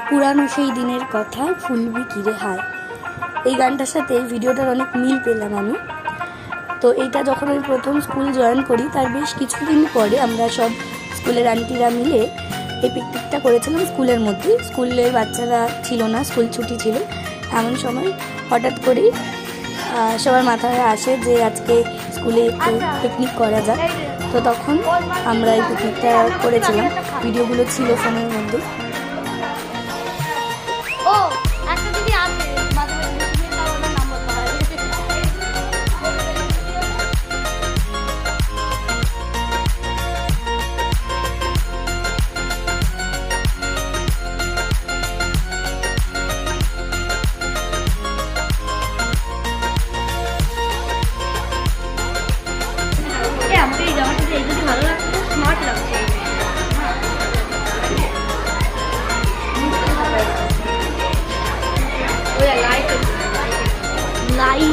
পুরানো সেই দিনের কথা ভুলবি কিরে হায়, এই গানটার সাথে এই ভিডিওটার অনেক মিল পেলাম আমি। তো এইটা যখন আমি প্রথম স্কুল জয়েন করি তার বেশ কিছুদিন পরে আমরা সব স্কুলের আন্টিরা মিলে এই পিকনিকটা করেছিলাম স্কুলের মধ্যে। স্কুলের বাচ্চারা ছিল না, স্কুল ছুটি ছিল। এমন সময় হঠাৎ করেই সবার মাথায় আসে যে আজকে স্কুলে একটু পিকনিক করা যাক। তো তখন আমরা এই পিকনিকটা করেছিলাম, ভিডিওগুলো ছিল ফোনের মধ্যে। আমাকে এই জামাটা এই যদি ভালো লাগছে, স্মার্ট লাগছে। লাইট